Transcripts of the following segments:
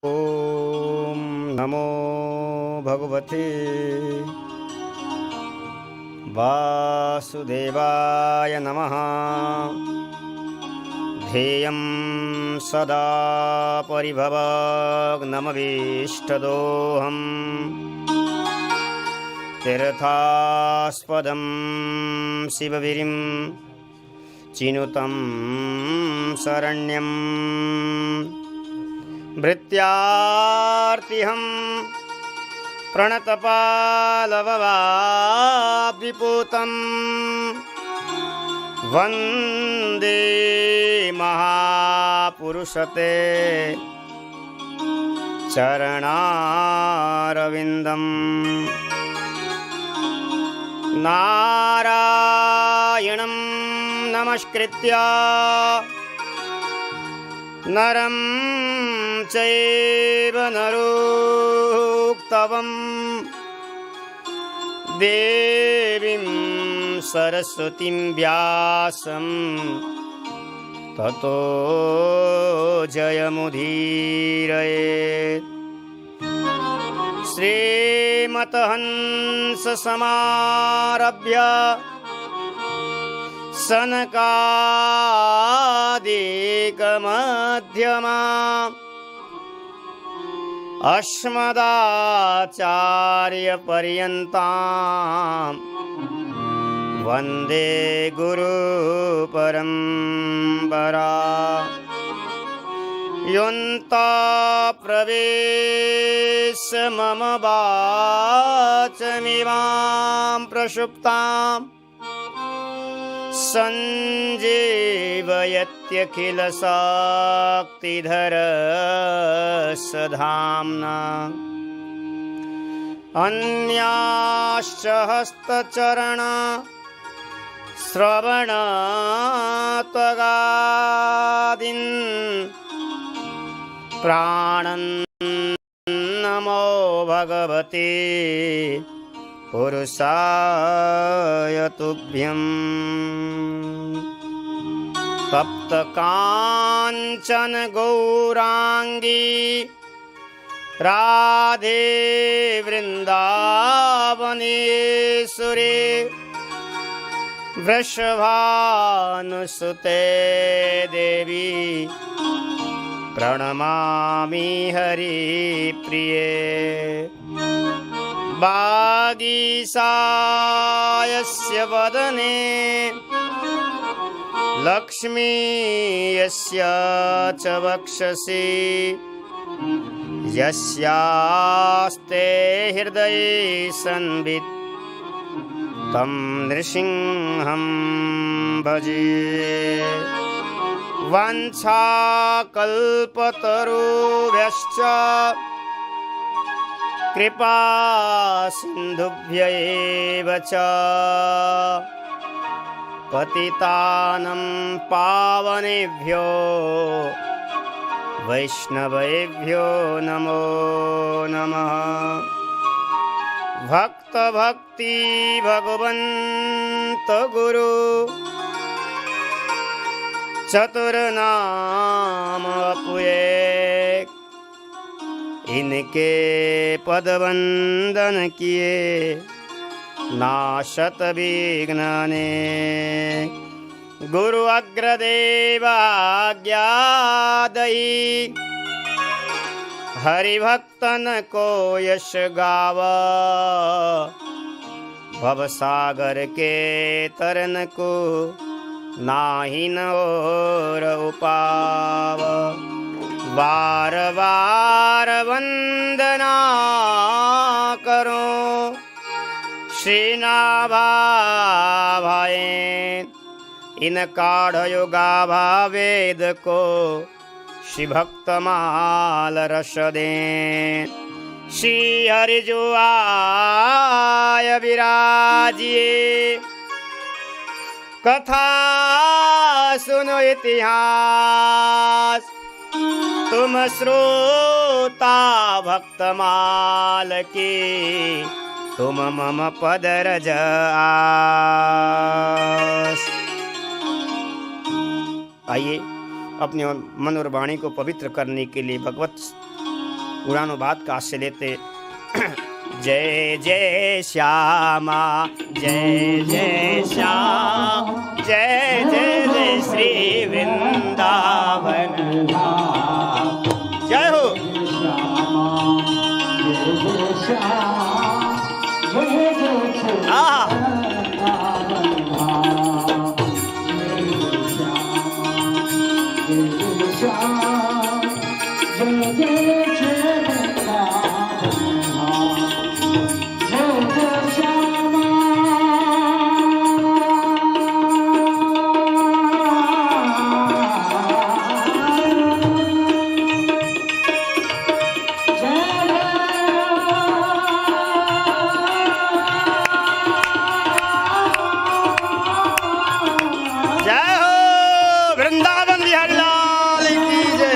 ओम नमो भगवते वासुदेवाय नमः। ध्येयं सदा परिभवग्नमभीष्टदोहम् तीर्थास्पदं शिवगिरिं चिनुतं शरण्यम् भृत्यार्तिहं प्रणतपालववाब्धिपूतं वन्दे महापुरुषते चरणारविन्दम्। नारायणं नमस्कृत्य नरं चैव नरोत्तमं देवीं सरस्वतीं व्यासं ततो जयमुदीरयेत्। श्रीमतहंससमारभ्य सनकादिकमध्यमा अस्मदाचार्यपर्यन्तां वन्दे गुरुपरम्परा। योऽन्तःप्रविश्य मम वाचमिमां प्रसुप्ताम् सञ्जीवयत्यखिलशक्तिधरस्य धाम्ना। अन्याश्च हस्तचरण श्रवणत्वगादीन् प्राणन् नमो भगवते पुरुषाय तुभ्यं। तप्तकाञ्चन गौराङ्गी राधे वृन्दावनेश्वरी वृषभानुसुते देवी प्रणमामि हरिप्रिये। वागीशायस्य वदने लक्ष्मी यस्य च वक्षसि यस्यास्ते हृदये संवित् तं नृसिंहं भजे। वाञ्छाकल्पतरुभ्यश्च कृपा सिन्धुभ्य एव च पतितानं पावनेभ्यो वैष्णवेभ्यो नमो नमः। भक्तभक्ति भगवन्त गुरु चतुर्नाम अपुये। इनके पदवंदन किए नाशत विघ्नाने। गुरु अग्रदेव आज्ञादयी हरिभक्तन को यश गावा। भवसागर के तरन को नाही न और उपाव। बार बार वंदना करो श्रीनाभा भाए। इन काढ़यो गाभा वेद को श्री भक्तमाल रस दे। श्री हरि जो आय विराजिए कथा सुनो इतिहास। तुम श्रोता भक्तमाल की तुम मम पदरज आस। आइए अपने मन और वाणी को पवित्र करने के लिए भगवत पुरानो बात का आश्रय लेते जय जय श्यामा जय जय श्याम जय जय जय श्री वृंदावन धाम। जय हो वृंदावन बिहारी लाल की जय।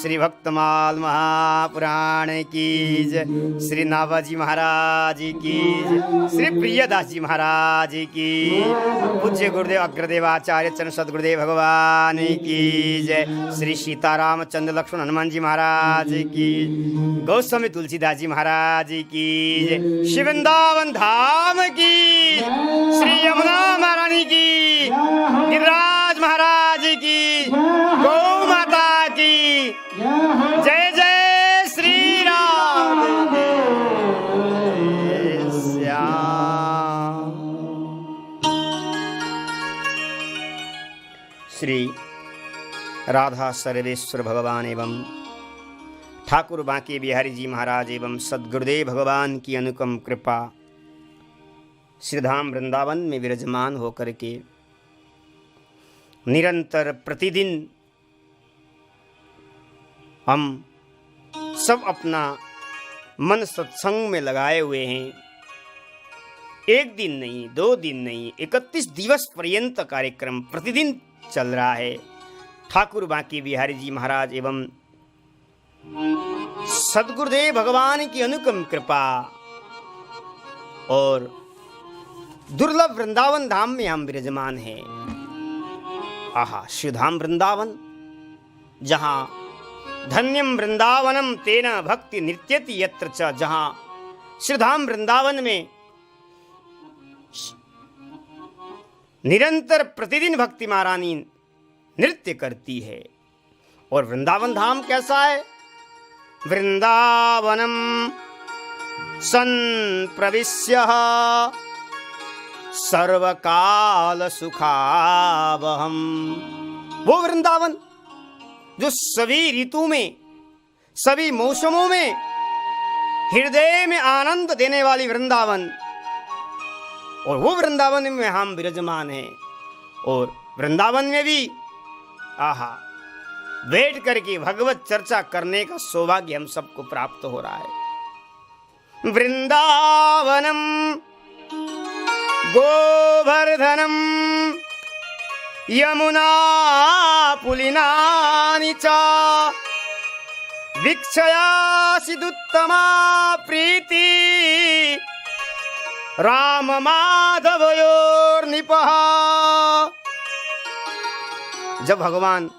श्री भक्तमाल महापुराण की जय, श्री नाभाजी महाराज की जय, श्री प्रियदास जी महाराज की, पूज्य गुरुदेव अग्रदेवाचार्य चरण सदगुरुदेव भगवान की जय, श्री सीताराम चंद्र लक्ष्मण हनुमान जी महाराज की, गौस्वामी तुलसीदास जी महाराज की जय, श्री वृंदावन धाम की, श्री यमुना महारानी की, गिरिराज महाराज की, गौ माता की जय, जय श्री राम जय श्याम। श्री राधा सर्वेश्वर भगवान एवं ठाकुर बांके बिहारी जी महाराज एवं सद्गुरुदेव भगवान की अनुपम कृपा श्रीधाम वृंदावन में विराजमान होकर के निरंतर प्रतिदिन हम सब अपना मन सत्संग में लगाए हुए हैं। एक दिन नहीं, 2 दिन नहीं, 31 दिवस पर्यंत कार्यक्रम प्रतिदिन चल रहा है। ठाकुर बांके बिहारी जी महाराज एवं सद्गुरुदेव भगवान की अनुपम कृपा और दुर्लभ वृंदावन धाम में हम विराजमान हैं। आहा, श्रीधाम वृंदावन, जहाँ धन्यम वृंदावनम तेना भक्ति नृत्यति यत्र च, जहाँ श्रीधाम वृंदावन में निरंतर प्रतिदिन भक्ति महारानी नृत्य करती है। और वृंदावन धाम कैसा है? वृंदावनम सन् प्रविश्य सर्वकाल सुखावहम, वो वृंदावन जो सभी ऋतु में, सभी मौसमों में हृदय में आनंद देने वाली वृंदावन, और वो वृंदावन में हम विराजमान हैं। और वृंदावन में भी आहा बैठ करके भगवत चर्चा करने का सौभाग्य हम सबको प्राप्त हो रहा है। वृंदावनम गोवर्धनम यमुना पुलिनानि च वीक्षयासिदुत्तमा प्रीति राम माधवयोर्निपः। जब भगवान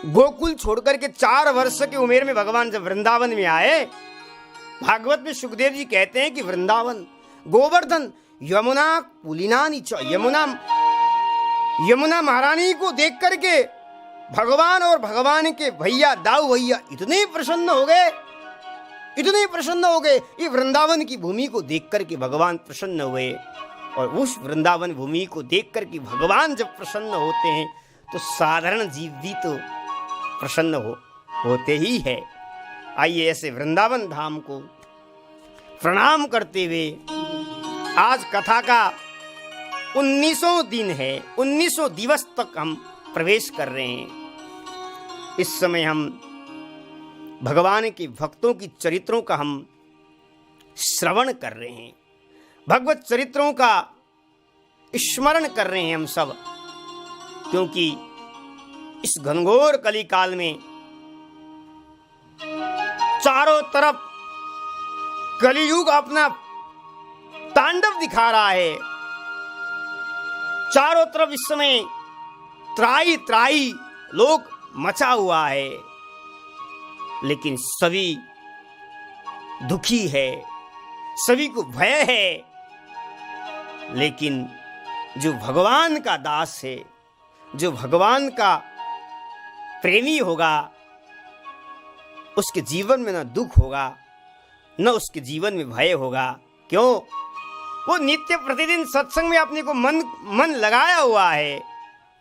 गोकुल छोड़कर के 4 वर्ष की उम्र में भगवान जब वृंदावन में आए, भागवत में सुखदेव जी कहते हैं कि वृंदावन गोवर्धन यमुना पुलिनानि च, यमुना महारानी को देख करके भगवान और भगवान के भैया दाऊ भैया इतने प्रसन्न हो गए, इतने प्रसन्न हो गए। ये वृंदावन की भूमि को देख करके भगवान प्रसन्न हुए। और उस वृंदावन भूमि को देख करके भगवान जब प्रसन्न होते हैं तो साधारण जीव भी तो प्रसन्न होते ही है। आइए ऐसे वृंदावन धाम को प्रणाम करते हुए आज कथा का 19वां दिन है। 19वां दिवस तक हम प्रवेश कर रहे हैं। इस समय हम भगवान के भक्तों की चरित्रों का हम श्रवण कर रहे हैं, भगवत चरित्रों का स्मरण कर रहे हैं हम सब, क्योंकि इस घनघोर कली काल में चारों तरफ कलियुग अपना तांडव दिखा रहा है। चारों तरफ इस समय त्राही त्राही लोक मचा हुआ है, लेकिन सभी दुखी है, सभी को भय है। लेकिन जो भगवान का दास है, जो भगवान का प्रेमी होगा, उसके जीवन में न दुख होगा, न उसके जीवन में भय होगा। क्यों? वो नित्य प्रतिदिन सत्संग में अपने को मन लगाया हुआ है,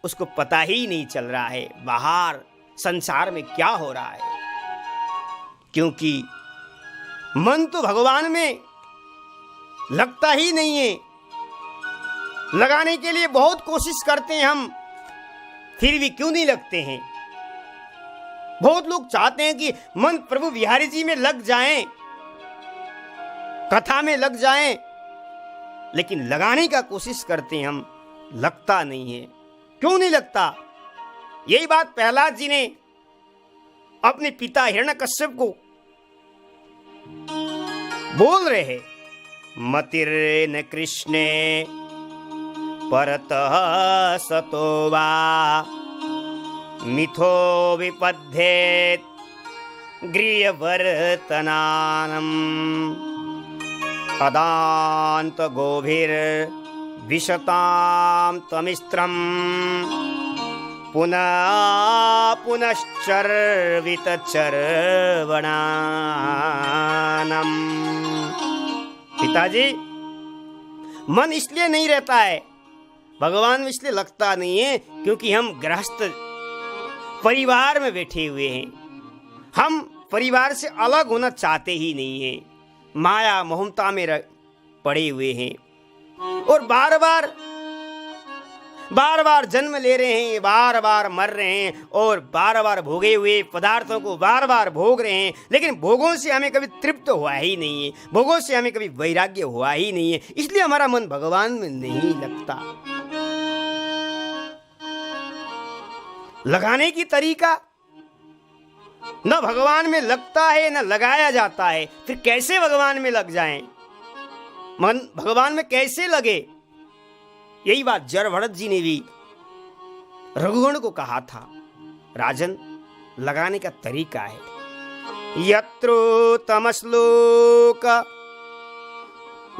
उसको पता ही नहीं चल रहा है बाहर संसार में क्या हो रहा है। क्योंकि मन तो भगवान में लगता ही नहीं है। लगाने के लिए बहुत कोशिश करते हैं हम, फिर भी क्यों नहीं लगते हैं। बहुत लोग चाहते हैं कि मन प्रभु बिहारी जी में लग जाएं, कथा में लग जाएं, लेकिन लगाने का कोशिश करते हैं हम, लगता नहीं है। क्यों नहीं लगता? यही बात प्रहलाद जी ने अपने पिता हिरण्यकश्यप को बोल रहे हैं, मतिर्न कृष्णे परतः सतो वा मिथो विपद्येत गृहवर्तनानम् अदान्त गोभिर विशतां तमिस्त्रम् पुनः पुनश्चर्वित चर्वणानम्। पिताजी, मन इसलिए नहीं रहता है, भगवान इसलिए लगता नहीं है क्योंकि हम गृहस्थ परिवार में बैठे हुए हैं। हम परिवार से अलग होना चाहते ही नहीं हैं, माया मोहमता में पड़े हुए हैं और बार बार जन्म ले रहे हैं, बार बार मर रहे हैं और बार बार भोगे हुए पदार्थों को बार बार भोग रहे हैं, लेकिन भोगों से हमें कभी तृप्त हुआ ही नहीं है, भोगों से हमें कभी वैराग्य हुआ ही नहीं है, इसलिए हमारा मन भगवान में नहीं लगता। लगाने की तरीका न भगवान में लगता है न लगाया जाता है, फिर कैसे भगवान में लग जाएं? मन भगवान में कैसे लगे? यही बात जरभरत जी ने भी रघुगण को कहा था, राजन लगाने का तरीका है, यत्रो तमश्लोक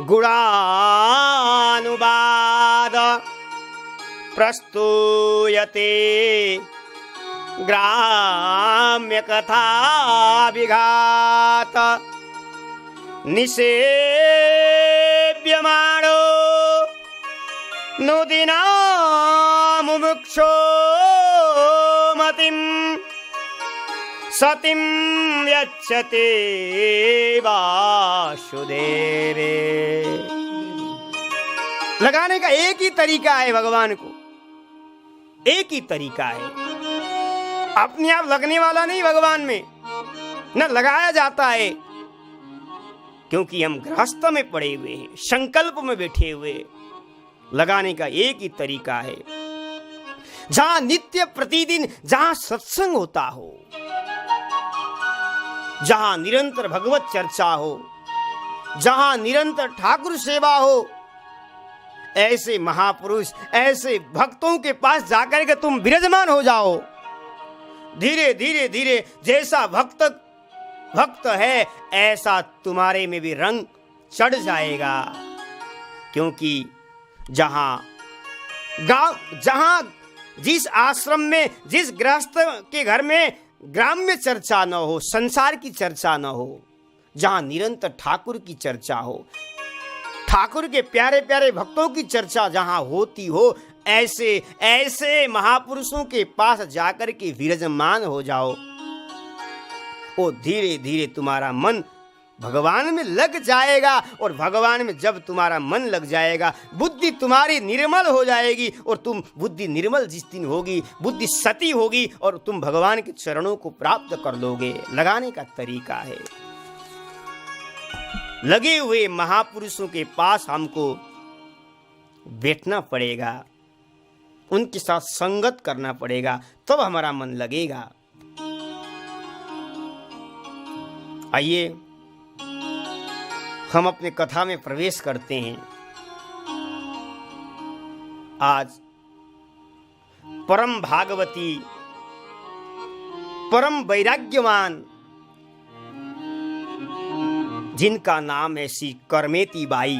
गुणानुवाद प्रस्तूयते ग्राम्य कथा विघात निषेव्यमाणो नुदिना मुमुक्षो मतिं सतिं यच्छते वासुदेवे। लगाने का एक ही तरीका है, भगवान को एक ही तरीका है, अपने आप लगने वाला नहीं भगवान में, न लगाया जाता है क्योंकि हम गृहस्थ में पड़े हुए हैं, संकल्प में बैठे हुए। लगाने का एक ही तरीका है, जहां नित्य प्रतिदिन जहां सत्संग होता हो, जहां निरंतर भगवत चर्चा हो, जहां निरंतर ठाकुर सेवा हो, ऐसे महापुरुष ऐसे भक्तों के पास जाकर के तुम विराजमान हो जाओ। धीरे धीरे धीरे जैसा भक्त है ऐसा तुम्हारे में भी रंग चढ़ जाएगा, क्योंकि जहां जिस आश्रम में जिस गृहस्थ के घर में ग्राम्य चर्चा न हो, संसार की चर्चा न हो, जहां निरंतर ठाकुर की चर्चा हो, ठाकुर के प्यारे प्यारे भक्तों की चर्चा जहां होती हो, ऐसे ऐसे महापुरुषों के पास जाकर के विराजमान हो जाओ। और धीरे धीरे तुम्हारा मन भगवान में लग जाएगा, और भगवान में जब तुम्हारा मन लग जाएगा बुद्धि तुम्हारी निर्मल हो जाएगी, और तुम बुद्धि निर्मल जिस दिन होगी बुद्धि सती होगी और तुम भगवान के चरणों को प्राप्त कर लोगे। लगाने का तरीका है, लगे हुए महापुरुषों के पास हमको बैठना पड़ेगा, उनके साथ संगत करना पड़ेगा, तब हमारा मन लगेगा। आइए हम अपने कथा में प्रवेश करते हैं। आज परम भागवती परम वैराग्यवान जिनका नाम है श्री करमेती बाई,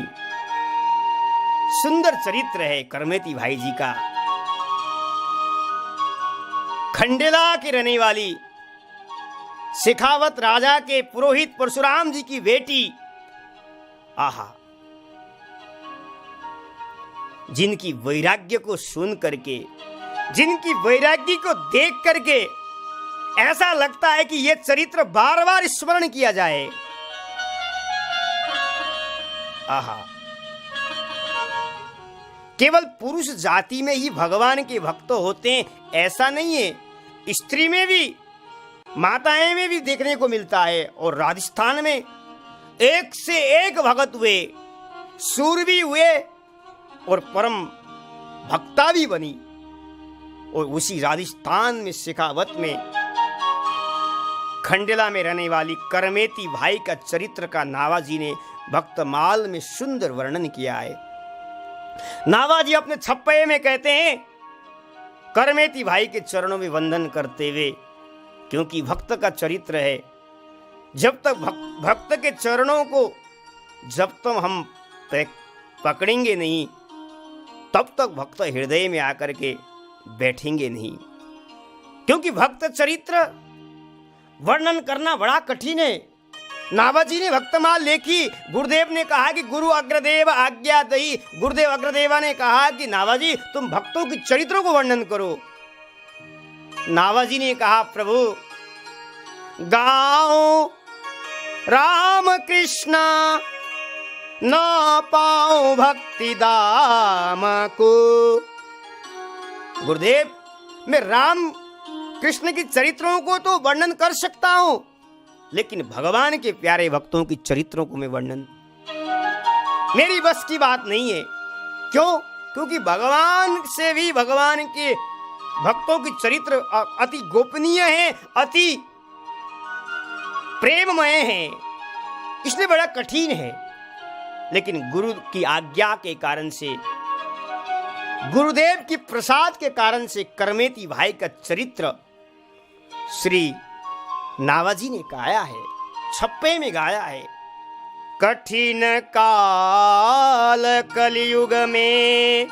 सुंदर चरित्र है करमेती भाई जी का। खंडेला की रहने वाली शेखावत राजा के पुरोहित परशुराम जी की बेटी, आहा, जिनकी वैराग्य को सुन करके, जिनकी वैराग्य को देख करके ऐसा लगता है कि यह चरित्र बार बार स्मरण किया जाए। आहा, केवल पुरुष जाति में ही भगवान के भक्त होते हैं ऐसा नहीं है, स्त्री में भी, माताएं में भी देखने को मिलता है। और राजस्थान में एक से एक भगत हुए, सूरवी हुए और परम भक्ता भी बनी। और उसी राजस्थान में शेखावत में खंडेला में रहने वाली करमेती भाई का चरित्र का नावाजी ने भक्तमाल में सुंदर वर्णन किया है। नावाजी अपने छप्पे में कहते हैं करमेती भाई के चरणों में वंदन करते हुए, क्योंकि भक्त का चरित्र है, जब तक भक्त के चरणों को जब तक हम पकड़ेंगे नहीं तब तक भक्त हृदय में आकर के बैठेंगे नहीं। क्योंकि भक्त चरित्र वर्णन करना बड़ा कठिन है। नावाजी ने भक्तमाल लिखी, गुरुदेव ने कहा कि गुरु अग्रदेव आज्ञा दई। गुरुदेव अग्रदेवा ने कहा कि नावाजी तुम भक्तों के चरित्रों को वर्णन करो। नावाजी ने कहा प्रभु गाओ राम कृष्ण न पाओ भक्ति दाम को। गुरुदेव मैं राम कृष्ण के चरित्रों को तो वर्णन कर सकता हूं, लेकिन भगवान के प्यारे भक्तों की चरित्रों को मैं वर्णन मेरी बस की बात नहीं है। क्यों? क्योंकि भगवान से भी भगवान के भक्तों की चरित्र अति गोपनीय है, अति प्रेममय है, इसलिए बड़ा कठिन है। लेकिन गुरु की आज्ञा के कारण से, गुरुदेव की प्रसाद के कारण से करमेती भाई का चरित्र श्री नावाजी ने गाया है, छप्पे में गाया है। कठिन काल कलयुग में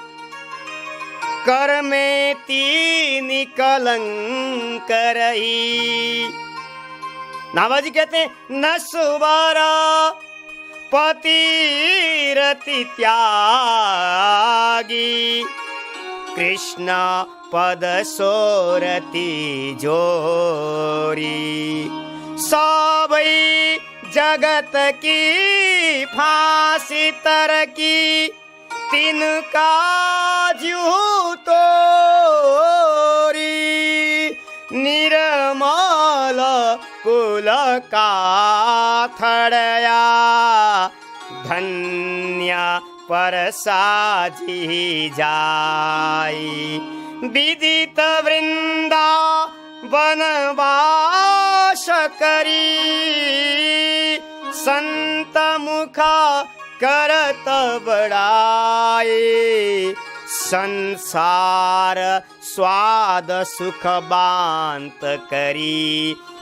करमेती निकलंक रही। नावाजी कहते हैं न सुबारा पतिरति त्यागी कृष्ण पद सोरति जोरी। सबई जगत की फांसी तरकी तिनका ज्यों तोरी। निर्मल कुल का थड़या धन्य पर साजी जाई। विदित वृंदा वनवास करी संत मुखा करत बड़ाई। संसार स्वाद सुख बांत करी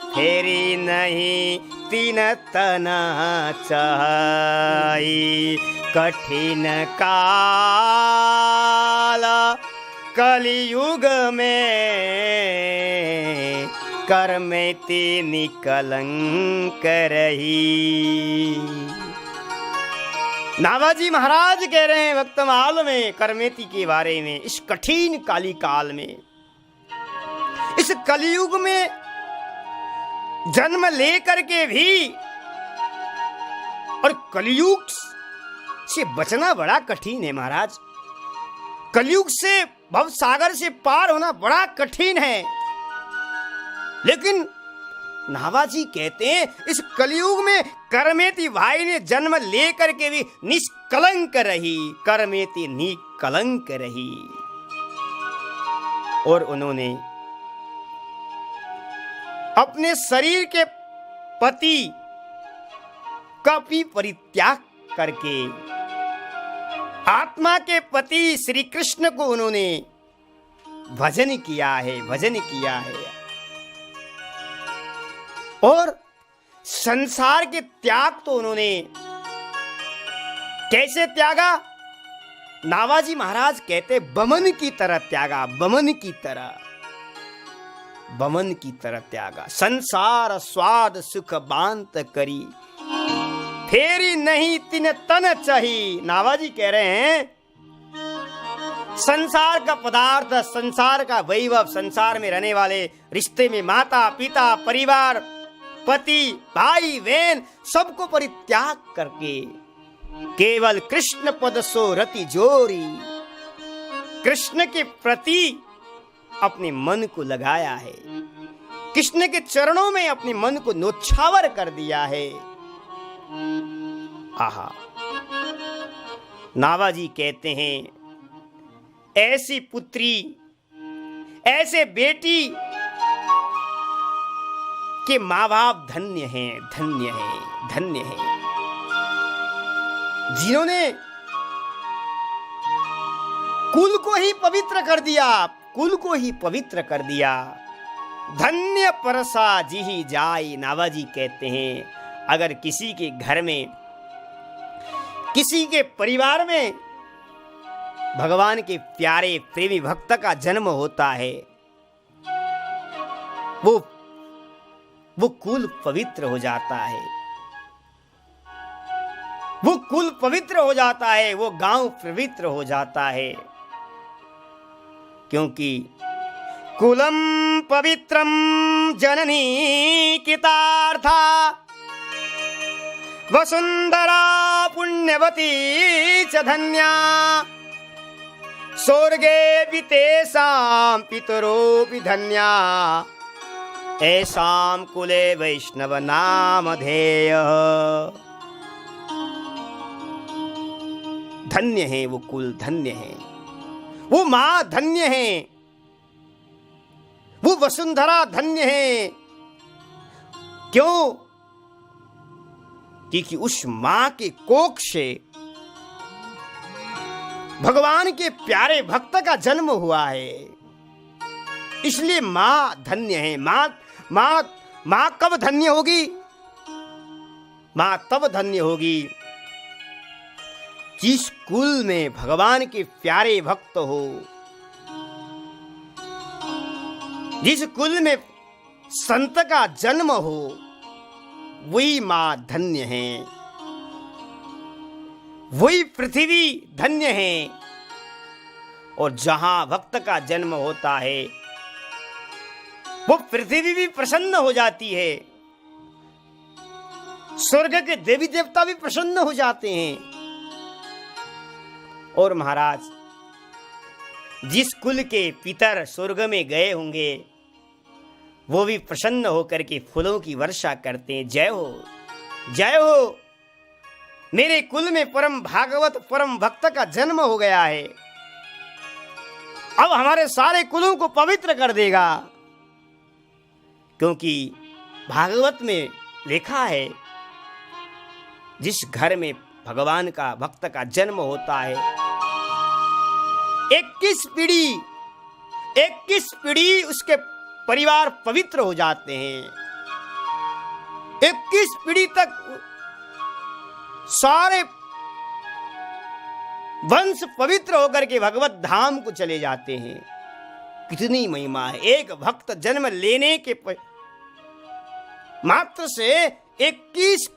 फेरी नहीं तीन तन चाही। कठिन काल कलयुग में करमेती निकलंक रही। नावाजी महाराज कह रहे हैं भक्तमाल में करमेती के बारे में, इस कठिन काली काल में, इस कलयुग में जन्म लेकर के भी और कलयुग से बचना बड़ा कठिन है महाराज। कलयुग से भव सागर से पार होना बड़ा कठिन है। लेकिन नावाजी कहते हैं इस कलयुग में करमेती भाई ने जन्म लेकर के भी निष्कलंक रही, करमेती निकलंक रही। और उन्होंने अपने शरीर के पति का भी परित्याग करके आत्मा के पति श्री कृष्ण को उन्होंने भजन किया है, भजन किया है। और संसार के त्याग तो उन्होंने कैसे त्यागा? नावाजी महाराज कहते बमन की तरह त्यागा, बमन की तरह, बमन की तरह त्यागा। संसार स्वाद सुख बांत करी फेरी नहीं तिन तन चाही। नावाजी कह रहे हैं संसार का पदार्थ, संसार का वैभव, संसार में रहने वाले रिश्ते में माता पिता परिवार पति भाई बहन सबको परित्याग करके केवल कृष्ण पद सो रति जोरी, कृष्ण के प्रति अपने मन को लगाया है, कृष्ण के चरणों में अपने मन को नौछावर कर दिया है। आहा, नावाजी कहते हैं ऐसी पुत्री, ऐसे बेटी कि माँ बाप धन्य हैं, धन्य हैं, धन्य हैं, जिन्होंने कुल को ही पवित्र कर दिया, कुल को ही पवित्र कर दिया। धन्य परसा जिहि जाय, नाभाजी कहते हैं अगर किसी के घर में, किसी के परिवार में भगवान के प्यारे प्रेमी भक्त का जन्म होता है, वो कुल पवित्र हो जाता है, वो कुल पवित्र हो जाता है, वो गांव पवित्र हो जाता है। क्योंकि कुलम पवित्रम जननी कृतार्था, वसुंधरा पुण्यवती च धन्या, स्वर्गे वितेषां पितरोऽपि धन्या, ऐसां कुले वैष्णव नामधेय। धन्य है वो कुल, धन्य है वो माँ, धन्य है वो वसुंधरा, धन्य है। क्यों? क्योंकि उस मां के कोख से भगवान के प्यारे भक्त का जन्म हुआ है, इसलिए मां धन्य है। मां कब धन्य होगी? मां तब धन्य होगी जिस कुल में भगवान के प्यारे भक्त हो, जिस कुल में संत का जन्म हो, वही मां धन्य है, वही पृथ्वी धन्य है। और जहां भक्त का जन्म होता है वो पृथ्वी भी प्रसन्न हो जाती है, स्वर्ग के देवी देवता भी प्रसन्न हो जाते हैं। और महाराज, जिस कुल के पितर स्वर्ग में गए होंगे वो भी प्रसन्न होकर के फूलों की वर्षा करते हैं। जय हो, जय हो, मेरे कुल में परम भागवत परम भक्त का जन्म हो गया है, अब हमारे सारे कुलों को पवित्र कर देगा। क्योंकि भागवत में लिखा है जिस घर में भगवान का भक्त का जन्म होता है, 21 पीढ़ी उसके परिवार पवित्र हो जाते हैं। 21 पीढ़ी तक सारे वंश पवित्र होकर के भगवत धाम को चले जाते हैं। कितनी महिमा है! एक भक्त जन्म लेने के मात्र से 21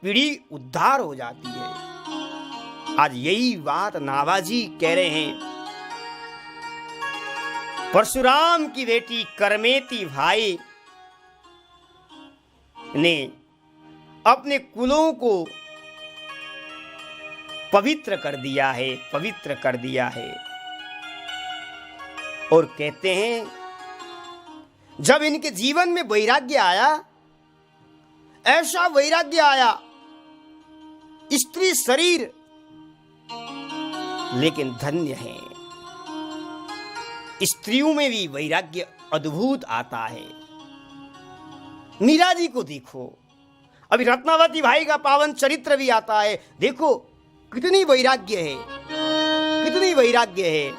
पीढ़ी उद्धार हो जाती है। आज यही बात नाभाजी कह रहे हैं। परशुराम की बेटी करमेती भाई ने अपने कुलों को पवित्र कर दिया है, पवित्र कर दिया है। और कहते हैं जब इनके जीवन में वैराग्य आया, ऐसा वैराग्य आया, स्त्री शरीर लेकिन धन्य है, स्त्रियों में भी वैराग्य अद्भुत आता है। मीरा जी को देखो, अभी रत्नावती भाई का पावन चरित्र भी आता है, देखो कितनी वैराग्य है, कितनी वैराग्य है।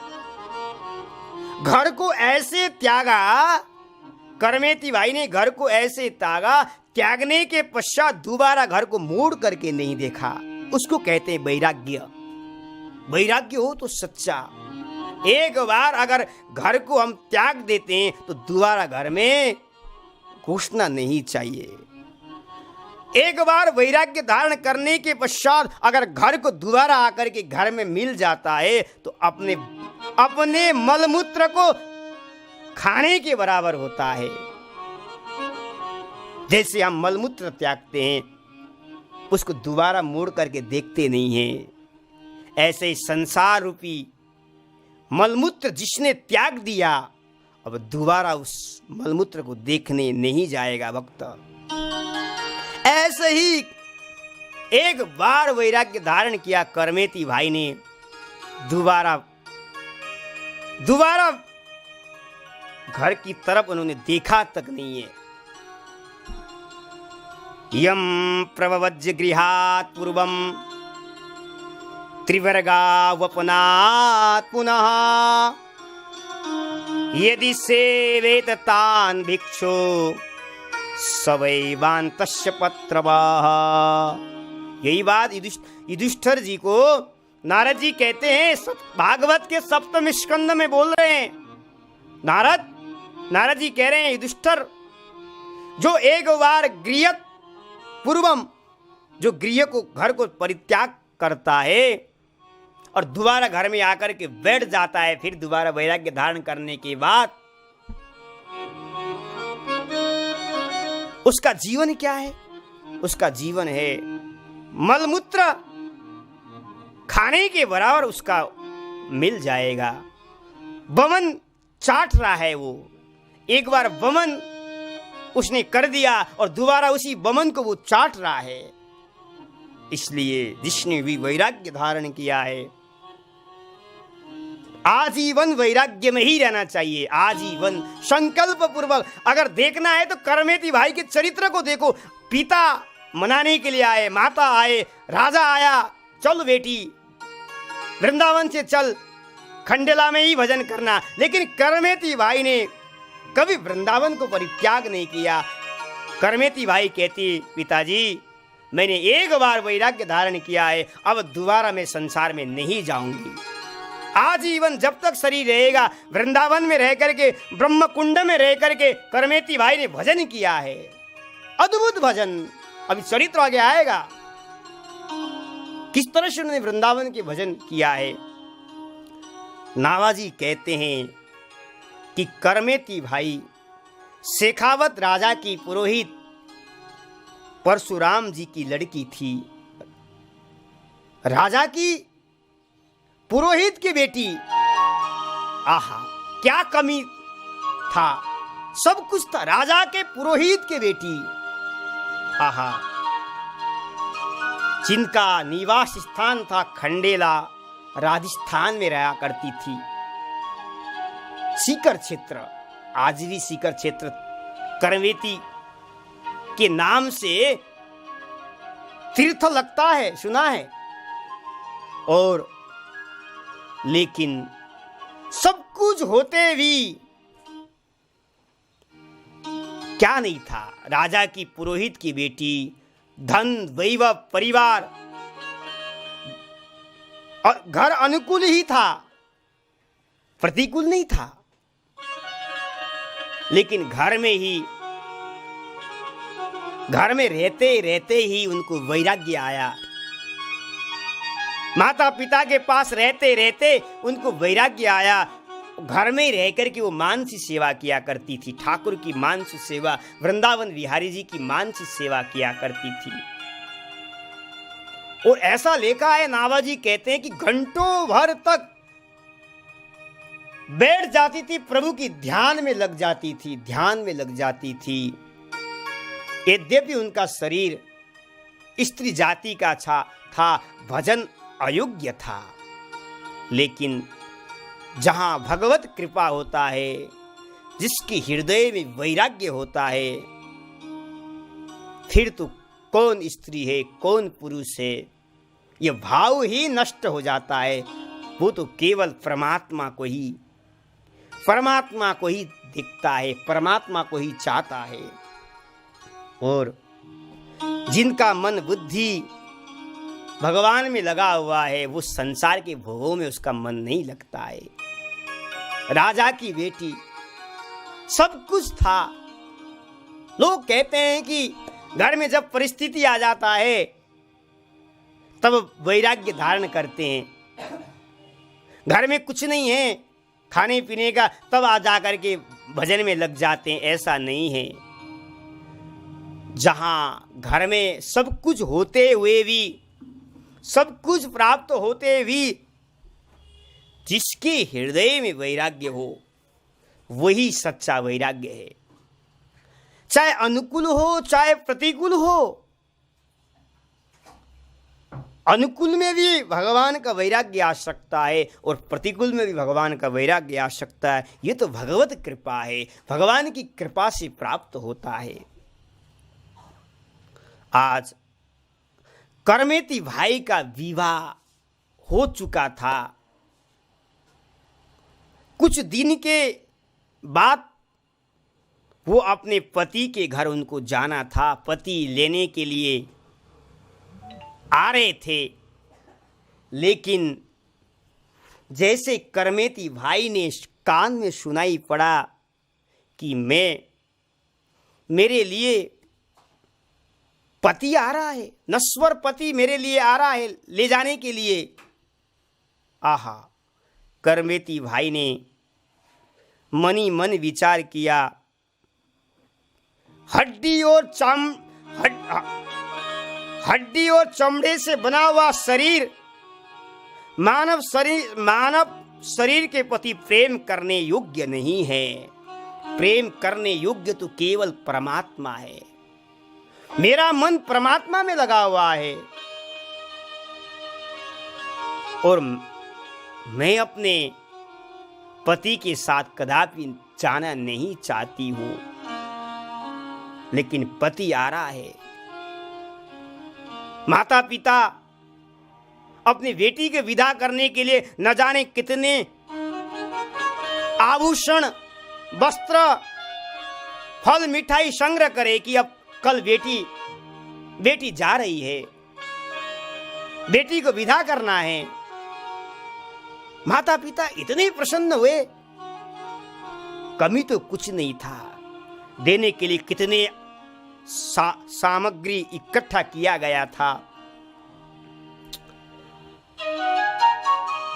घर को ऐसे त्यागा, करमेती भाई ने घर को ऐसे त्यागा, त्यागने के पश्चात दोबारा घर को मोड़ करके नहीं देखा। उसको कहते हैं वैराग्य। वैराग्य हो तो सच्चा। एक बार अगर घर को हम त्याग देते हैं तो दोबारा घर में घुसना नहीं चाहिए। एक बार वैराग्य धारण करने के पश्चात अगर घर को दोबारा आकर के घर में मिल जाता है तो अपने मलमूत्र को खाने के बराबर होता है। जैसे हम मलमूत्र त्यागते हैं, उसको दोबारा मोड़ करके देखते नहीं हैं, ऐसे ही संसार रूपी मलमूत्र जिसने त्याग दिया, अब दोबारा उस मलमूत्र को देखने नहीं जाएगा भक्त। ऐसे ही एक बार वैराग्य धारण किया करमेती भाई ने, दोबारा घर की तरफ उन्होंने देखा तक नहीं है। यम प्रवज्य गृहात् पूर्वम त्रिवर्गावपनात् पुनः यदि सेवेत तान् भिक्षु सवैवान्तस्य पत्रवाह। यही बात युधिष्ठिर जी को नारद जी कहते हैं, भागवत के सप्तम स्कंद में बोल रहे हैं। नारद जी कह रहे हैं, युधिष्ठिर जो एक बार गृह पूर्वम, जो गृह को, घर को परित्याग करता है और दोबारा घर में आकर के बैठ जाता है, फिर दोबारा वैराग्य धारण करने के बाद उसका जीवन क्या है? उसका जीवन है मलमूत्र खाने के बराबर उसका मिल जाएगा। वमन चाट रहा है वो, एक बार वमन उसने कर दिया और दोबारा उसी वमन को वो चाट रहा है। इसलिए जिसने भी वैराग्य धारण किया है आजीवन वैराग्य में ही रहना चाहिए, आजीवन संकल्प पूर्वक। अगर देखना है तो करमेती भाई के चरित्र को देखो। पिता मनाने के लिए आए, माता आए, राजा आया, चल बेटी वृंदावन से चल, खंडेला में ही भजन करना। लेकिन करमेती भाई ने कभी वृंदावन को परित्याग नहीं किया। करमेती भाई कहती, पिताजी मैंने एक बार वैराग्य धारण किया है, अब दोबारा मैं संसार में नहीं जाऊंगी। आजीवन जब तक शरीर रहेगा वृंदावन में रह करके, ब्रह्म कुंड में रह करके करमेती भाई ने भजन किया है, अद्भुत भजन। अभी चरित्र आगे आएगा किस तरह से उन्होंने वृंदावन के भजन किया है। नावाजी कहते हैं कि करमेती भाई शेखावत राजा की पुरोहित परशुराम जी की लड़की थी। राजा की पुरोहित की बेटी, आहा क्या कमी था, सब कुछ था। राजा के पुरोहित की बेटी, आहा, जिनका निवास स्थान था खंडेला, राजस्थान में रहा करती थी। सीकर क्षेत्र, आज भी सीकर क्षेत्र करमेती के नाम से तीर्थ लगता है, सुना है। और लेकिन सब कुछ होते भी क्या नहीं था। राजा की पुरोहित की बेटी, धन वैभव परिवार और घर अनुकूल ही था, प्रतिकूल नहीं था। लेकिन घर में रहते रहते ही उनको वैराग्य आया। माता पिता के पास रहते रहते उनको वैराग्य आया। घर में रह करके वो मानसी सेवा किया करती थी, ठाकुर की मानसी सेवा, वृंदावन बिहारी जी की मानसी सेवा किया करती थी। और ऐसा लिखा है, नावाजी कहते हैं कि घंटों भर तक बैठ जाती थी, प्रभु की ध्यान में लग जाती थी, ध्यान में लग जाती थी। यद्यपि उनका शरीर स्त्री जाति का था, भजन अयोग्य था, लेकिन जहां भगवत कृपा होता है, जिसके हृदय में वैराग्य होता है, फिर तो कौन स्त्री है कौन पुरुष है, यह भाव ही नष्ट हो जाता है। वो तो केवल परमात्मा को ही दिखता है, परमात्मा को ही चाहता है। और जिनका मन बुद्धि भगवान में लगा हुआ है, वो संसार के भोगों में उसका मन नहीं लगता है। राजा की बेटी, सब कुछ था। लोग कहते हैं कि घर में जब परिस्थिति आ जाता है तब वैराग्य धारण करते हैं। घर में कुछ नहीं है खाने पीने का, तब आ जा करके भजन में लग जाते हैं। ऐसा नहीं है। जहां घर में सब कुछ होते हुए भी, सब कुछ प्राप्त होते भी, जिसके हृदय में वैराग्य हो वही सच्चा वैराग्य है। चाहे अनुकूल हो चाहे प्रतिकूल हो, अनुकूल में भी भगवान का वैराग्य आ सकता है और प्रतिकूल में भी भगवान का वैराग्य आ सकता है। ये तो भगवत कृपा है, भगवान की कृपा से प्राप्त होता है। आज करमेती भाई का विवाह हो चुका था। कुछ दिन के बाद वो अपने पति के घर उनको जाना था, पति लेने के लिए आ रहे थे। लेकिन जैसे करमेती भाई ने कान में सुनाई पड़ा कि मेरे लिए पति आ रहा है, नश्वर पति मेरे लिए आ रहा है ले जाने के लिए। आहा, करमेती भाई ने मनी मन विचार किया, हड्डी और चमड़े से बना हुआ शरीर, मानव शरीर के प्रति प्रेम करने योग्य नहीं है। प्रेम करने योग्य तो केवल परमात्मा है। मेरा मन परमात्मा में लगा हुआ है और मैं अपने पति के साथ कदापि जाना नहीं चाहती हूं। लेकिन पति आ रहा है। माता पिता अपनी बेटी के विदा करने के लिए न जाने कितने आभूषण, वस्त्र, फल, मिठाई संग्रह करे कि अब कल बेटी जा रही है, बेटी को विदा करना है। माता पिता इतने प्रसन्न हुए, कमी तो कुछ नहीं था। देने के लिए कितने सामग्री इकट्ठा किया गया था।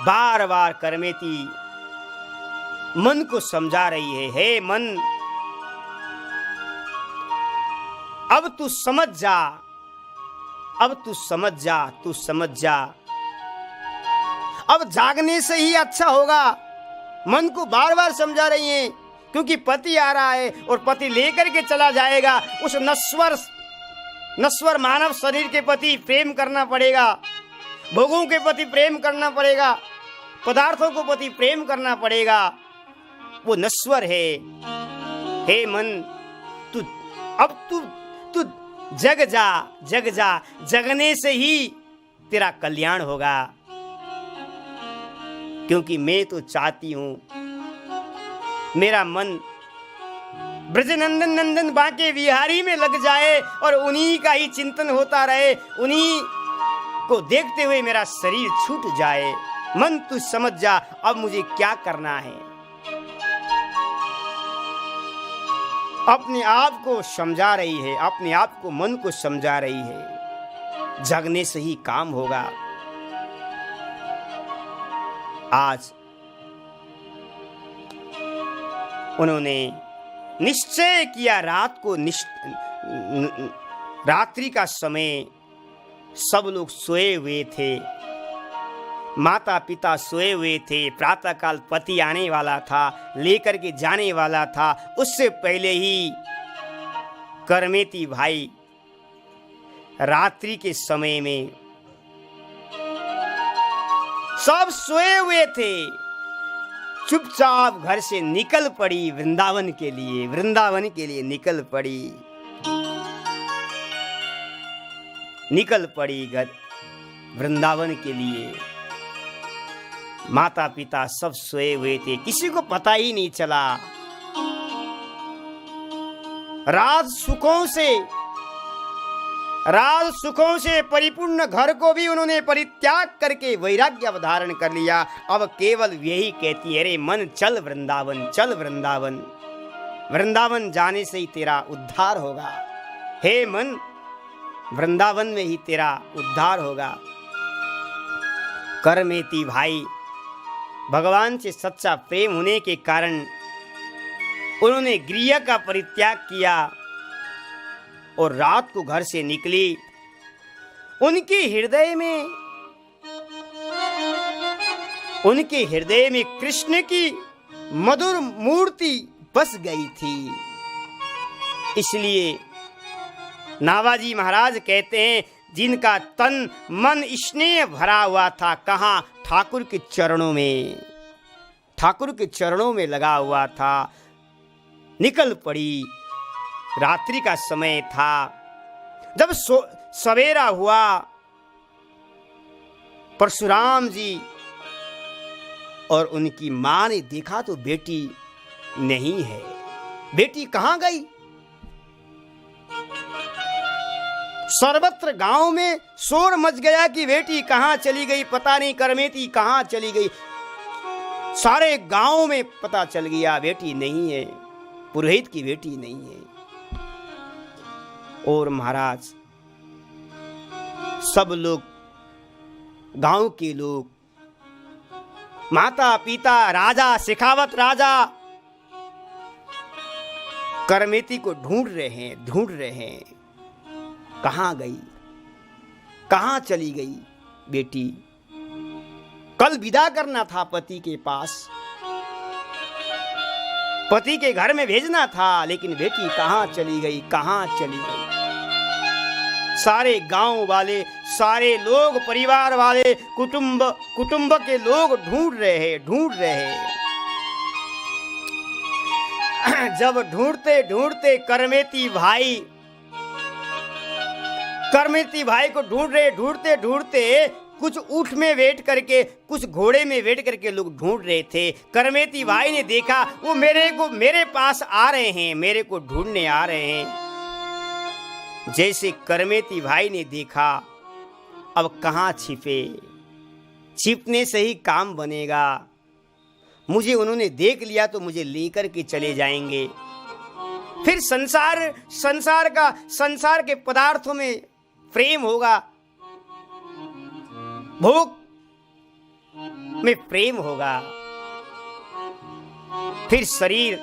बार बार करमेती मन को समझा रही है, हे मन, अब तू समझ जा, अब तू समझ जा, तू समझ जा। अब जागने से ही अच्छा होगा। मन को बार बार समझा रही हैं, क्योंकि पति आ रहा है और पति लेकर के चला जाएगा। उस नश्वर मानव शरीर के प्रति प्रेम करना पड़ेगा, भोगों के प्रति प्रेम करना पड़ेगा, पदार्थों को प्रति प्रेम करना पड़ेगा। वो नश्वर है। हे मन, तू जग जा, जगने से ही तेरा कल्याण होगा। क्योंकि मैं तो चाहती हूं मेरा मन ब्रजनंदन नंदन बांके बिहारी में लग जाए और उन्हीं का ही चिंतन होता रहे, उन्हीं को देखते हुए मेरा शरीर छूट जाए। मन तू समझ जा, अब मुझे क्या करना है। अपने आप को समझा रही है, अपने आप को, मन को समझा रही है। जगने से ही काम होगा। आज उन्होंने निश्चय किया, रात्रि का समय, सब लोग सोए हुए थे, माता पिता सोए हुए थे। प्रातःकाल पति आने वाला था, लेकर के जाने वाला था। उससे पहले ही करमेती भाई रात्रि के समय में सब सोए हुए थे, चुपचाप घर से निकल पड़ी वृंदावन के लिए निकल पड़ी घर वृंदावन के लिए। माता पिता सब सोए हुए थे, किसी को पता ही नहीं चला। राज सुखों से परिपूर्ण घर को भी उन्होंने परित्याग करके वैराग्य अवधारण कर लिया। अब केवल यही कहती है, रे मन चल वृंदावन, वृंदावन जाने से ही तेरा उद्धार होगा। हे मन, वृंदावन में ही तेरा उद्धार होगा। करमेती भाई भगवान से सच्चा प्रेम होने के कारण उन्होंने गृह का परित्याग किया और रात को घर से निकली। उनके हृदय में कृष्ण की मधुर मूर्ति बस गई थी। इसलिए नाभाजी महाराज कहते हैं, जिनका तन मन स्नेह भरा हुआ था, कहाँ? ठाकुर के चरणों में लगा हुआ था। निकल पड़ी, रात्रि का समय था। जब सवेरा हुआ, परशुराम जी और उनकी मां ने देखा तो बेटी नहीं है। बेटी कहां गई? सर्वत्र गांव में शोर मच गया कि बेटी कहां चली गई, पता नहीं करमेती कहां चली गई। सारे गांव में पता चल गया बेटी नहीं है, पुरोहित की बेटी नहीं है। और महाराज सब लोग, गांव के लोग, माता पिता, राजा, शेखावत राजा करमेती को ढूंढ रहे हैं। कहां गई, कहां चली गई बेटी? कल विदा करना था पति के पास, पति के घर में भेजना था, लेकिन बेटी कहां चली गई, कहां चली गई? सारे गांव वाले, सारे लोग, परिवार वाले, कुटुंब के लोग ढूंढ रहे हैं। जब ढूंढते ढूंढते करमेती भाई को ढूंढते ढूंढते कुछ ऊंट में वेट करके, कुछ घोड़े में वेट करके लोग ढूंढ रहे थे। करमेती भाई ने देखा वो मेरे पास आ रहे हैं, मेरे को ढूंढने आ रहे हैं। जैसे करमेती भाई ने देखा, अब कहां छिपने से ही काम बनेगा। मुझे उन्होंने देख लिया तो मुझे लेकर के चले जाएंगे। फिर संसार के पदार्थों में प्रेम होगा, भोग में प्रेम होगा, फिर शरीर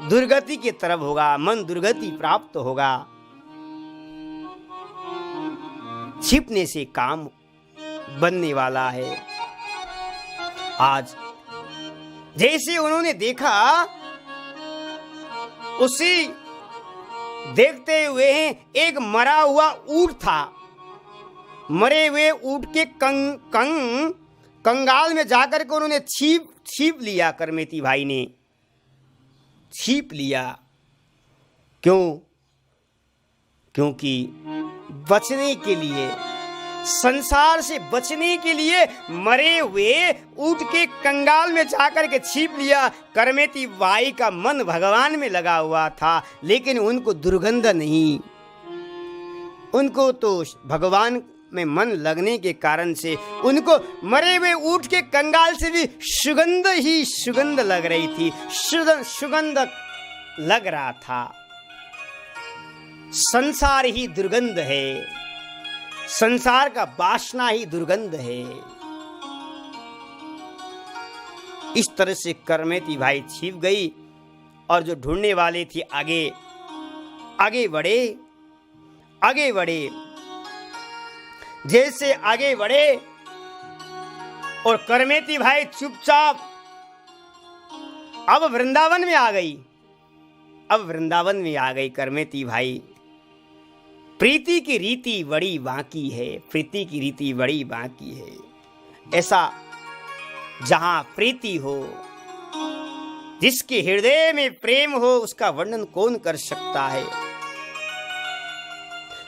दुर्गति की तरफ होगा, मन दुर्गति प्राप्त होगा। छिपने से काम बनने वाला है। आज जैसे उन्होंने देखा, उसी देखते हुए एक मरा हुआ ऊंट था। मरे हुए ऊंट के कंगाल में जाकर के उन्होंने छीप लिया। करमेती भाई ने छीप लिया। क्योंकि बचने के लिए, संसार से बचने के लिए मरे हुए ऊंट के कंगाल में जाकर के छीप लिया। करमेती भाई का मन भगवान में लगा हुआ था, लेकिन उनको दुर्गंध नहीं। उनको तो भगवान में मन लगने के कारण से उनको मरे हुए ऊंट के कंगाल से भी सुगंध लग रही थी, सुगंध लग रहा था। संसार ही दुर्गंध है, संसार का वासना ही दुर्गंध है। इस तरह से करमेती भाई छिप गई और जो ढूंढने वाले थे आगे बढ़े। जैसे आगे बढ़े और करमेती भाई चुपचाप अब वृंदावन में आ गई। करमेती भाई, प्रीति की रीति बड़ी बाकी है। ऐसा जहां प्रीति हो, जिसके हृदय में प्रेम हो, उसका वर्णन कौन कर सकता है।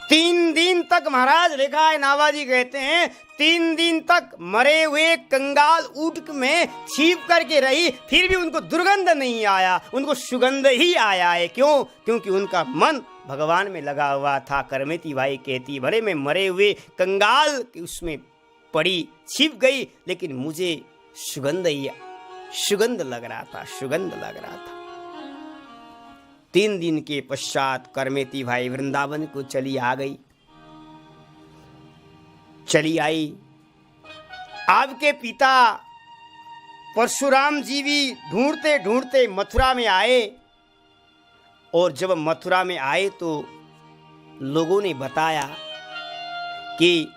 3 दिन तक महाराज लिखा है, नाभाजी कहते हैं 3 दिन तक मरे हुए कंगाल ऊंट में छिप करके रही, फिर भी उनको दुर्गंध नहीं आया, उनको सुगंध ही आया है। क्यों? क्योंकि उनका मन भगवान में लगा हुआ था। करमेती भाई कहती, भले मैं मरे हुए कंगाल उसमें पड़ी, छिप गई, लेकिन मुझे सुगंध लग रहा था। 3 दिन के पश्चात करमेती भाई वृंदावन को चली आई। आपके पिता परशुराम जी भी ढूंढते ढूंढते मथुरा में आए, और जब मथुरा में आए तो लोगों ने बताया कि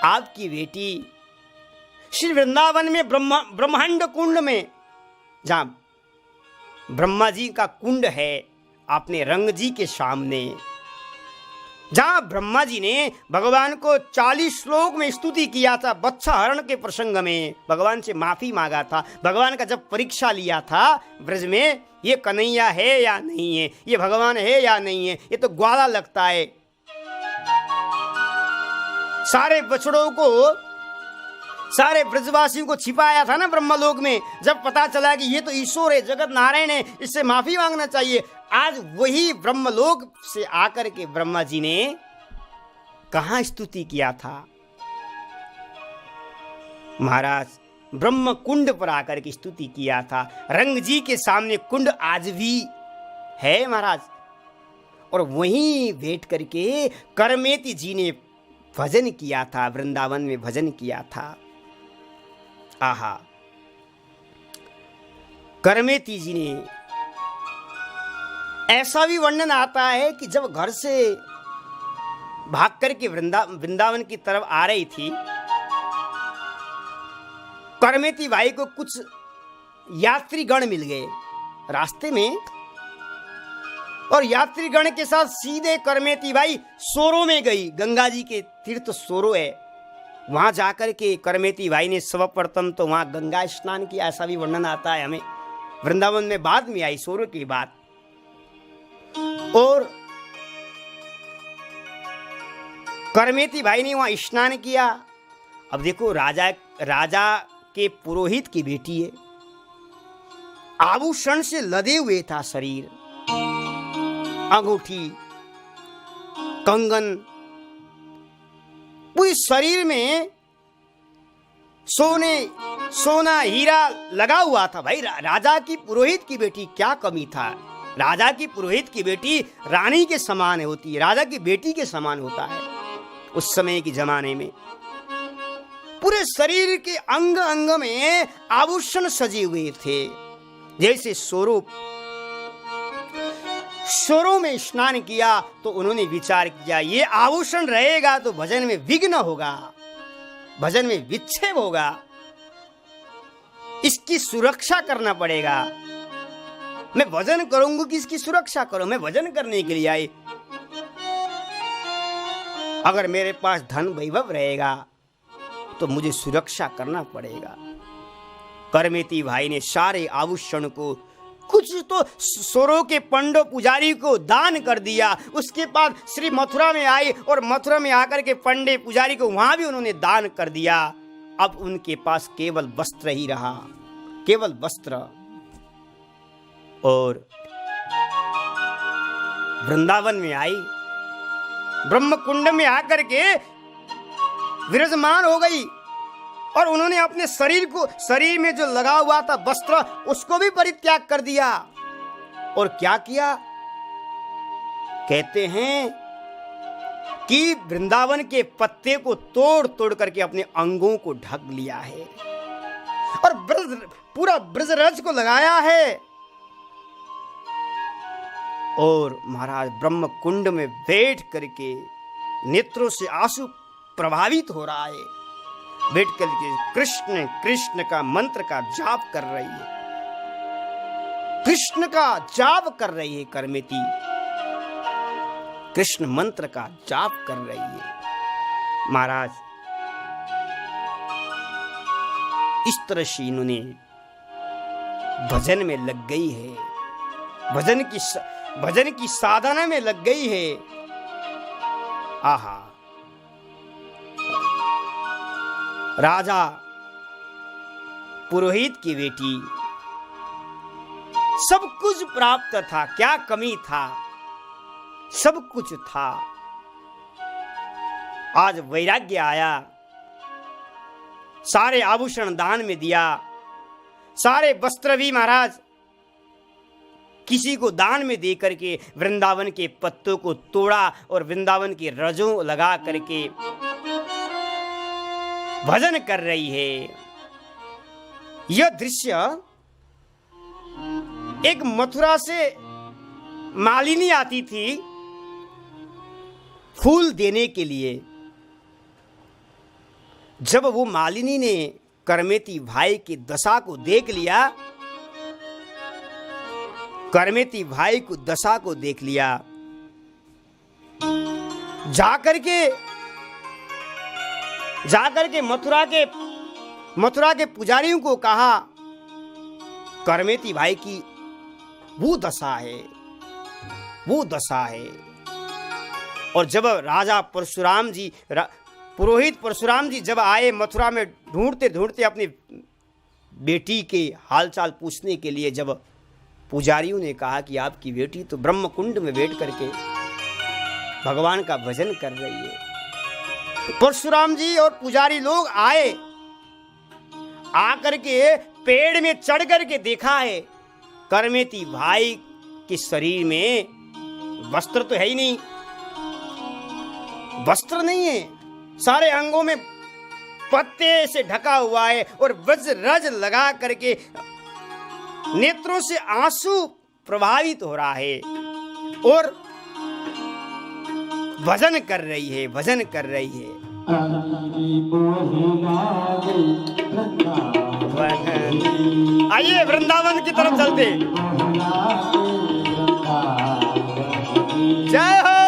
आपकी बेटी श्री वृंदावन में ब्रह्मांड कुंड में, जहां ब्रह्मा जी का कुंड है, आपने रंग जी के सामने जहां ब्रह्मा जी ने भगवान को 40 श्लोक में स्तुति किया था, बत्सा हरण के प्रसंग में भगवान से माफी मांगा था, भगवान का जब परीक्षा लिया था ब्रज में, ये कन्हैया है या नहीं है, ये भगवान है या नहीं है, ये तो ग्वाला लगता है। सारे बछड़ों को, सारे ब्रजवासियों को छिपाया था ना ब्रह्मलोक में। जब पता चला कि ये तो ईश्वर है, जगत नारायण है, इससे माफी मांगना चाहिए। आज वही ब्रह्मलोक से आकर के ब्रह्मा जी ने कहां स्तुति किया था? महाराज ब्रह्म कुंड पर आकर के स्तुति किया था। रंग जी के सामने कुंड आज भी है महाराज, और वहीं बैठ करके करमेती जी ने भजन किया था, वृंदावन में भजन किया था। आहा, करमेती जी ने, ऐसा भी वर्णन आता है कि जब घर से भाग करके वृंदावन की तरफ आ रही थी, करमेती भाई को कुछ यात्रीगण मिल गए रास्ते में, और यात्रीगण के साथ सीधे करमेती भाई सोरो में गई। गंगा जी के तीर्थ सोरो है, वहां जाकर के करमेती भाई ने सर्वप्रथम तो वहां गंगा स्नान किया, ऐसा भी वर्णन आता है हमें। वृंदावन में बाद में आई, सोरो की बात। और करमेती भाई ने वहां स्नान किया। अब देखो, राजा के पुरोहित की बेटी है, आभूषण से लदे हुए था शरीर, अंगूठी, कंगन, पूरे शरीर में सोना हीरा लगा हुआ था। भाई राजा की पुरोहित की बेटी, क्या कमी था? राजा की पुरोहित की बेटी रानी के समान होती है, राजा की बेटी के समान होता है उस समय के जमाने में। पूरे शरीर के अंग अंग में आभूषण सजे हुए थे, जैसे सोरो में स्नान किया तो उन्होंने विचार किया, ये आभूषण रहेगा तो भजन में विघ्न होगा, भजन में विक्षेप होगा, इसकी सुरक्षा करना पड़ेगा। मैं भजन करूंगा कि इसकी सुरक्षा करूं, मैं भजन करने के लिए आई। अगर मेरे पास धन वैभव रहेगा तो मुझे सुरक्षा करना पड़ेगा। करमेती भाई ने सारे आभूषण को, कुछ तो सोरो के पंडो पुजारी को दान कर दिया। उसके बाद श्री मथुरा में आई और मथुरा में आकर के पंडे पुजारी को वहां भी उन्होंने दान कर दिया। अब उनके पास केवल वस्त्र ही रहा, केवल वस्त्र। और वृंदावन में आई, ब्रह्म कुंड में आकर के विराजमान हो गई, और उन्होंने अपने शरीर में जो लगा हुआ था वस्त्र, उसको भी परित्याग कर दिया। और क्या किया? कहते हैं कि वृंदावन के पत्ते को तोड़ तोड़ करके अपने अंगों को ढक लिया है, और पूरा ब्रजरज को लगाया है। और महाराज ब्रह्म कुंड में बैठ करके नेत्रों से आंसू प्रभावित हो रहा है, बैठ करके कृष्ण कृष्ण का मंत्र का जाप कर रही है, कृष्ण का जाप कर रही है। करमेती कृष्ण मंत्र का जाप कर रही है। महाराज इस तरह से इन्होंने भजन में लग गई है, भजन की साधना में लग गई है। आहा, राजा पुरोहित की बेटी, सब कुछ प्राप्त था, क्या कमी था? सब कुछ था। आज वैराग्य आया, सारे आभूषण दान में दिया, सारे वस्त्र भी महाराज किसी को दान में दे करके वृंदावन के पत्तों को तोड़ा और वृंदावन के रजों लगा करके भजन कर रही है। यह दृश्य, एक मथुरा से मालिनी आती थी फूल देने के लिए। जब वो मालिनी ने करमेती भाई की दशा को देख लिया, करमेती भाई को दशा को देख लिया, जाकर के मथुरा के पुजारियों को कहा, करमेती भाई की वो दशा है। और जब राजा परशुराम जी, पुरोहित परशुराम जी जब आए मथुरा में, ढूंढते ढूंढते अपनी बेटी के हालचाल पूछने के लिए, जब पुजारियों ने कहा कि आपकी बेटी तो ब्रह्मकुंड में बैठ करके भगवान का भजन कर रही है, परशुराम जी और पुजारी लोग आए, आकर के पेड़ में चढ़ करके देखा है, करमेती भाई के शरीर में वस्त्र तो है ही नहीं, वस्त्र नहीं है, सारे अंगों में पत्ते से ढका हुआ है, और वज्रज लगा करके नेत्रों से आंसू प्रभावित हो रहा है, और भजन कर रही है। आइए वृंदावन की तरफ चलते। जय हो।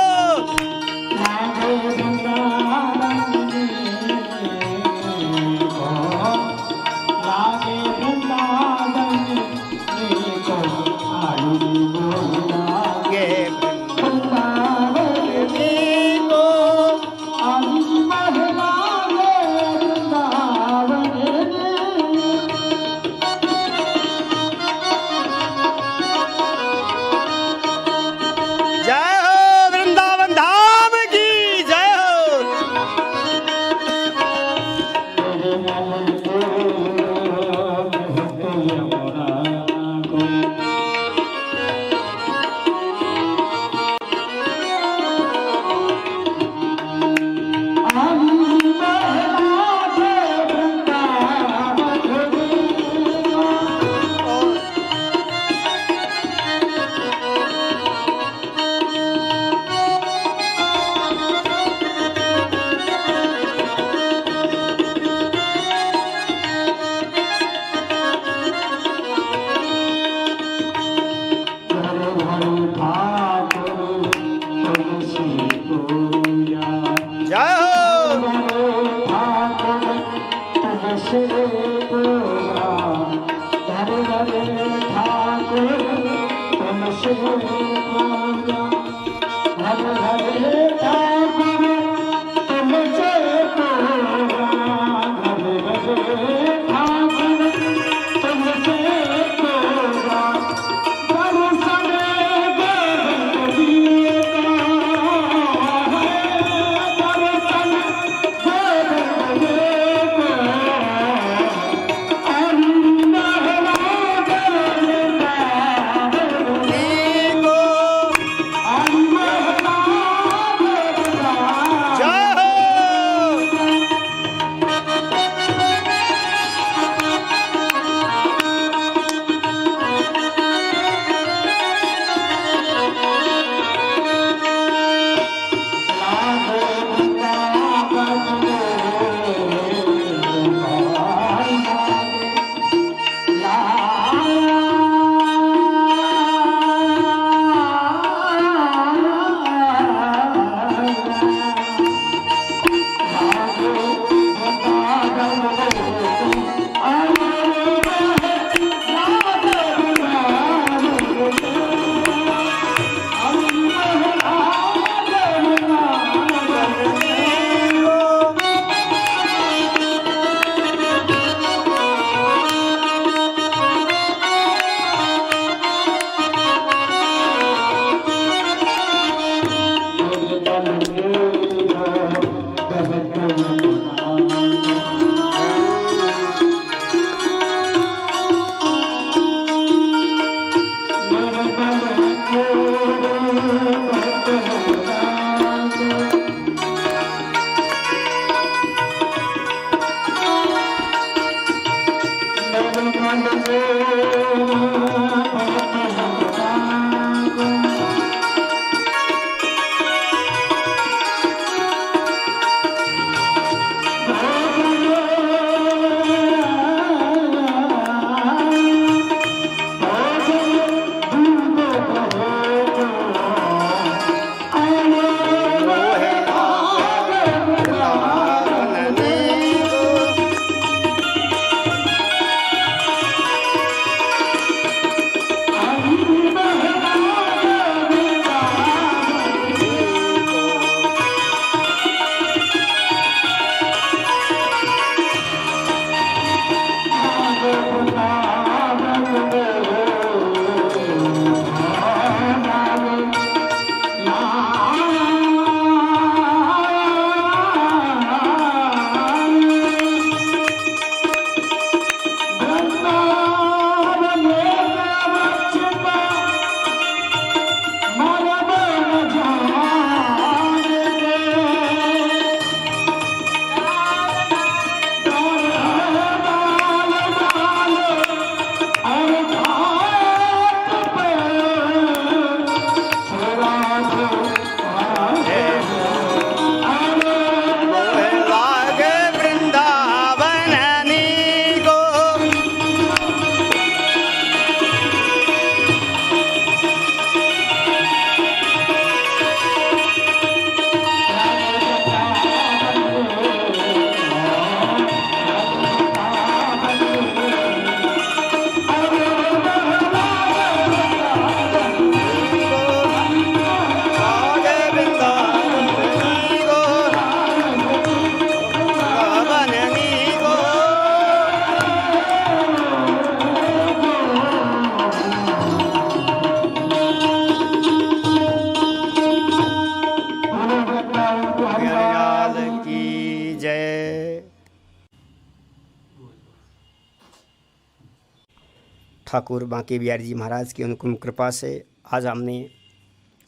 ठाकुर बांके बिहारी जी महाराज की अनुपम कृपा से आज हमने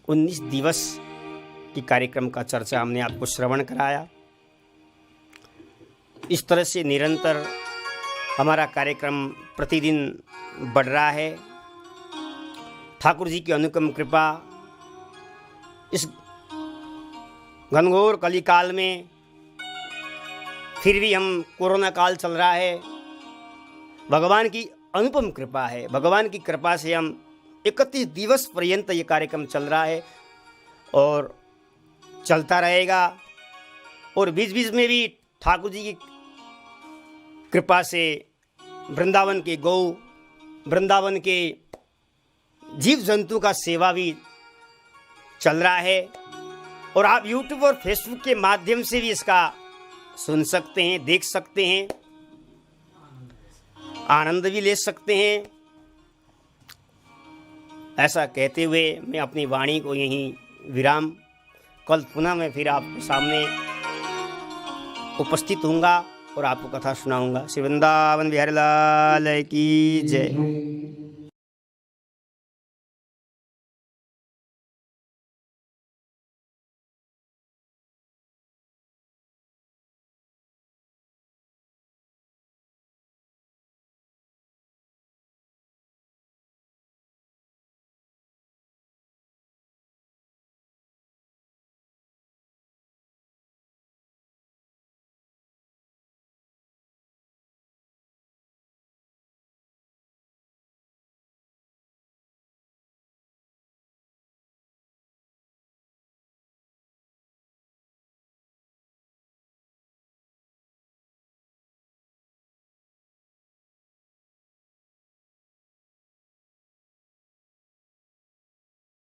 19 दिवस की कार्यक्रम का चर्चा हमने आपको श्रवण कराया। इस तरह से निरंतर हमारा कार्यक्रम प्रतिदिन बढ़ रहा है। ठाकुर जी की अनुपम कृपा इस घनघोर कलिकाल में, फिर भी हम कोरोना काल चल रहा है, भगवान की अनुपम कृपा है। भगवान की कृपा से हम 31 दिवस पर्यंत ये कार्यक्रम चल रहा है और चलता रहेगा। और बीच बीच में भी ठाकुर जी की कृपा से वृंदावन के गौ, वृंदावन के जीव जंतु का सेवा भी चल रहा है। और आप YouTube और Facebook के माध्यम से भी इसका सुन सकते हैं, देख सकते हैं, आनंद भी ले सकते हैं। ऐसा कहते हुए मैं अपनी वाणी को यहीं विराम, कल पुनः मैं फिर आपके सामने उपस्थित होऊंगा और आपको कथा सुनाऊंगा। श्री वृंदावन बिहारी लाल की जय।